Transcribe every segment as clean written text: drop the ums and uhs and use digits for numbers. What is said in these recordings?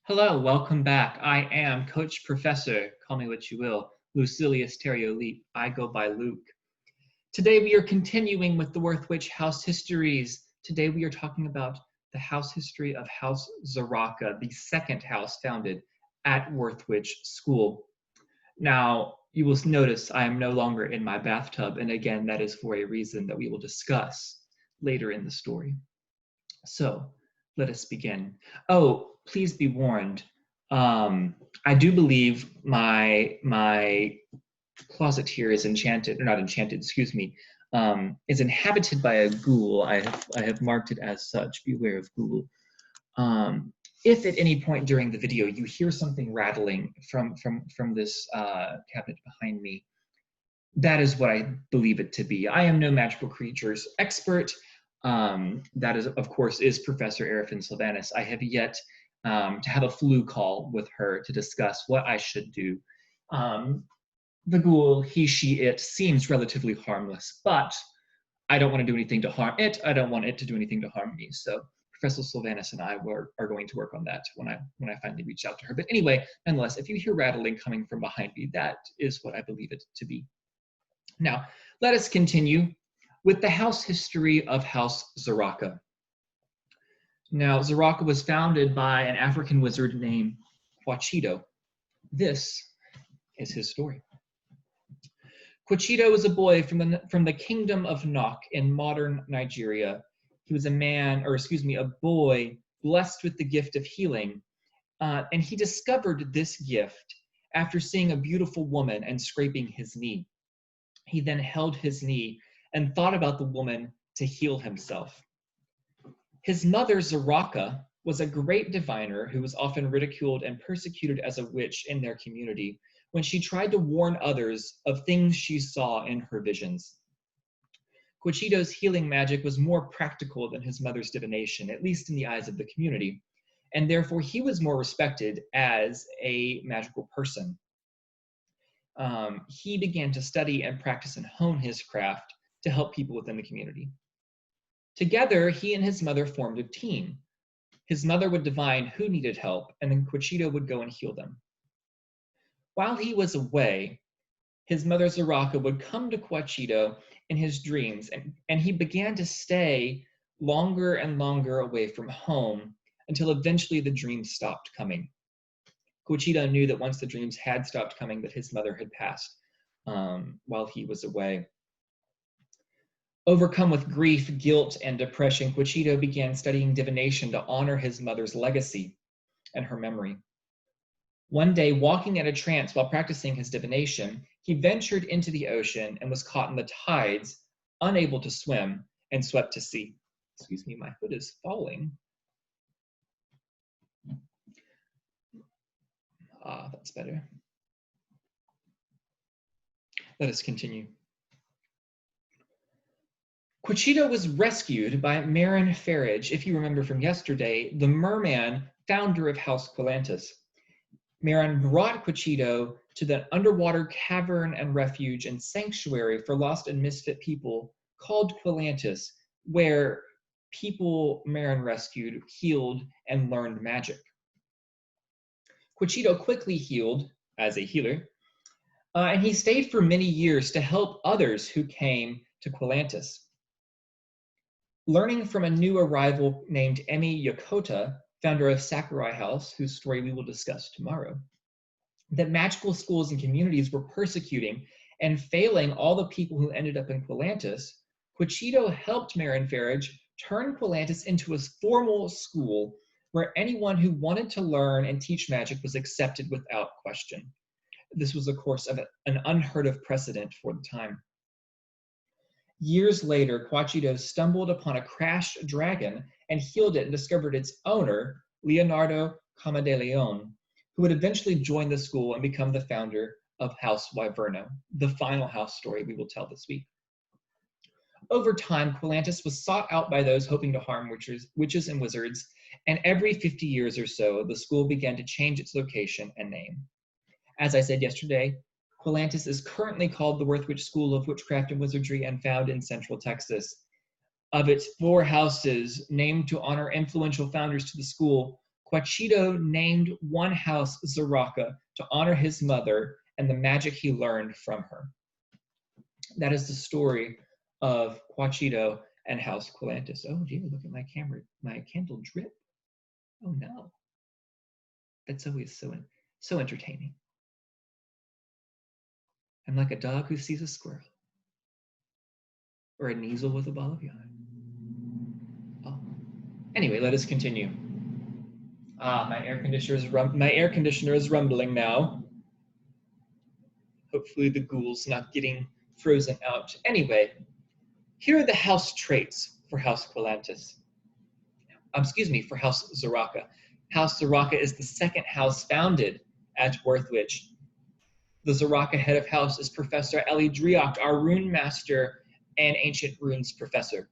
Hello, welcome back. I am Coach Professor, call me what you will, Lucilius Terriolete. I go by Luke. Today we are continuing with the Worthwich House Histories. Today we are talking about the house history of House Zarraqa, the second house founded at Worthwich School. Now, you will notice I am no longer in my bathtub, and again, that is for a reason that we will discuss later in the story. So, let us begin. Oh, please be warned. I do believe my closet here is enchanted, or not enchanted, excuse me, is inhabited by a ghoul. I have marked it as such. Beware of ghoul. If at any point during the video you hear something rattling from this cabinet behind me, that is what I believe it to be. I am no magical creatures expert. That is, of course, is Professor Arifin Sylvanus. I have yet to have a flu call with her to discuss what I should do. The ghoul, he, she, it, seems relatively harmless, but I don't want to do anything to harm it. I don't want it to do anything to harm me. So Professor Sylvanus and I are going to work on that when I finally reach out to her. But anyway, nonetheless, if you hear rattling coming from behind me, that is what I believe it to be. Now, let us continue with the house history of House Zarraqa. Now, Zarraqa was founded by an African wizard named Quachito. This is his story. Quachito was a boy from the kingdom of Nok in modern Nigeria. He was a boy blessed with the gift of healing, and he discovered this gift after seeing a beautiful woman and scraping his knee. He then held his knee and thought about the woman to heal himself. His mother, Zarraqa, was a great diviner who was often ridiculed and persecuted as a witch in their community when she tried to warn others of things she saw in her visions. Quachito's healing magic was more practical than his mother's divination, at least in the eyes of the community, and therefore he was more respected as a magical person. He began to study and practice and hone his craft to help people within the community. Together, he and his mother formed a team. His mother would divine who needed help, and then Quachito would go and heal them. While he was away, his mother Zarraqa would come to Quachito in his dreams, and he began to stay longer and longer away from home until eventually the dreams stopped coming. Quachito knew that once the dreams had stopped coming, that his mother had passed while he was away. Overcome with grief, guilt, and depression, Quachito began studying divination to honor his mother's legacy and her memory. One day, walking in a trance while practicing his divination, he ventured into the ocean and was caught in the tides, unable to swim, and swept to sea. Excuse me, my hood is falling. That's better. Let us continue. Quachito was rescued by Marin Farage, if you remember from yesterday, the merman founder of House Quilantis. Marin brought Quachito to the underwater cavern and refuge and sanctuary for lost and misfit people called Quilantis, where people Marin rescued, healed, and learned magic. Quachito quickly healed as a healer, and he stayed for many years to help others who came to Quilantis. Learning from a new arrival named Emi Yokota, founder of Sakurai House, whose story we will discuss tomorrow, that magical schools and communities were persecuting and failing all the people who ended up in Quilantis, Quachito helped Marin Farage turn Quilantis into a formal school where anyone who wanted to learn and teach magic was accepted without question. This was, of course, an unheard of precedent for the time. Years later, Quachito stumbled upon a crashed dragon and healed it and discovered its owner, Leonardo Camadeleon, who would eventually join the school and become the founder of House Wyverno, the final house story we will tell this week. Over time, Quilantis was sought out by those hoping to harm witches and wizards, and every 50 years or so, the school began to change its location and name. As I said yesterday, Quilantis is currently called the Worthwich School of Witchcraft and Wizardry and found in Central Texas. Of its 4 houses named to honor influential founders to the school, Quachido named one house Zarraqa to honor his mother and the magic he learned from her. That is the story of Quachido and House Quilantis. Oh dear, look at my camera, my candle drip. Oh no. That's always so entertaining. I'm like a dog who sees a squirrel, or a weasel with a ball of yarn. Oh. Anyway, let us continue. My air conditioner is rumbling now. Hopefully the ghoul's not getting frozen out. Anyway, here are the house traits for House Quilantis. For House Zarraqa. House Zarraqa is the second house founded at Worthwich. The Zarraqa head of house is Professor Ellie Driocht, our rune master and ancient runes professor.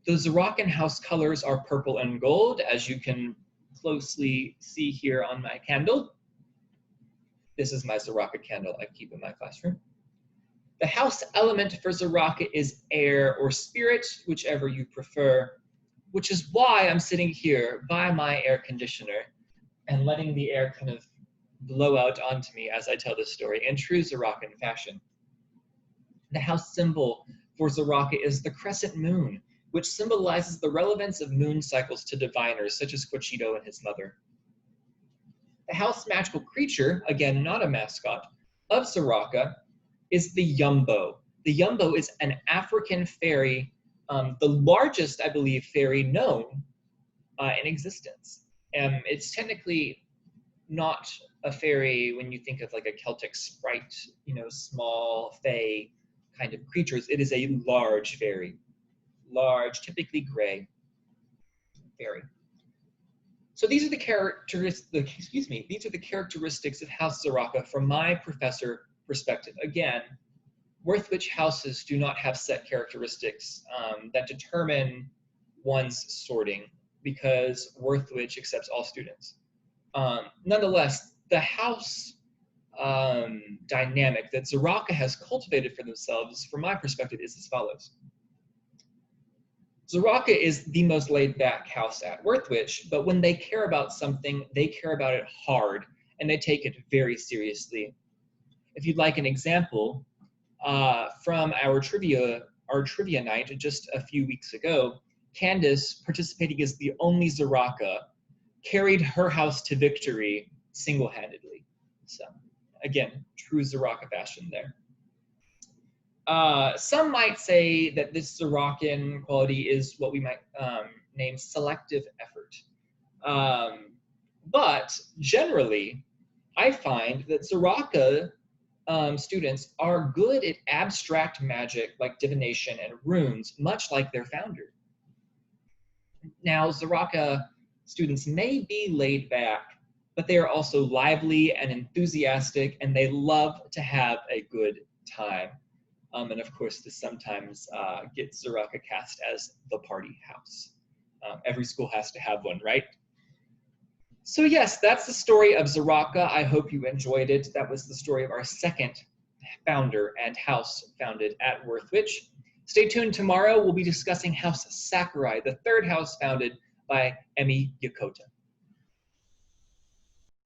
The Zarraqa house colors are purple and gold, as you can closely see here on my candle. This is my Zarraqa candle I keep in my classroom. The house element for Zarraqa is air or spirit, whichever you prefer, which is why I'm sitting here by my air conditioner and letting the air kind of blow out onto me as I tell this story in true Zarraqa fashion. The house symbol for Zarraqa is the crescent moon, which symbolizes the relevance of moon cycles to diviners such as Quachido and his mother. The house magical creature, again not a mascot, of Zarraqa is the Yumbo. The Yumbo is an African fairy, the largest, I believe, fairy known in existence. It's technically not a fairy when you think of like a Celtic sprite, small fae kind of creatures. It is a large fairy, large, typically gray fairy. So these are the characteristics of House Zarraqa from my professor perspective. Again, Worthwich houses do not have set characteristics that determine one's sorting because Worthwich accepts all students. Nonetheless, the house dynamic that Zarraqa has cultivated for themselves, from my perspective, is as follows. Zarraqa is the most laid-back house at Worthwich, but when they care about something, they care about it hard, and they take it very seriously. If you'd like an example, from our trivia night just a few weeks ago, Candace, participating as the only Zarraqa, carried her house to victory single-handedly. So, again, true Zarraqa fashion there. Some might say that this Zarraqian quality is what we might name selective effort. But generally, I find that Zarraqa students are good at abstract magic like divination and runes, much like their founder. Now, Zarraqa students may be laid back, but they are also lively and enthusiastic, and they love to have a good time. And of course, this sometimes gets Zarraqa cast as the party house. Every school has to have one, right? So yes, that's the story of Zarraqa. I hope you enjoyed it. That was the story of our second founder and house founded at Worthwich. Stay tuned tomorrow. We'll be discussing House Sakurai, the third house founded by Emi Yokota.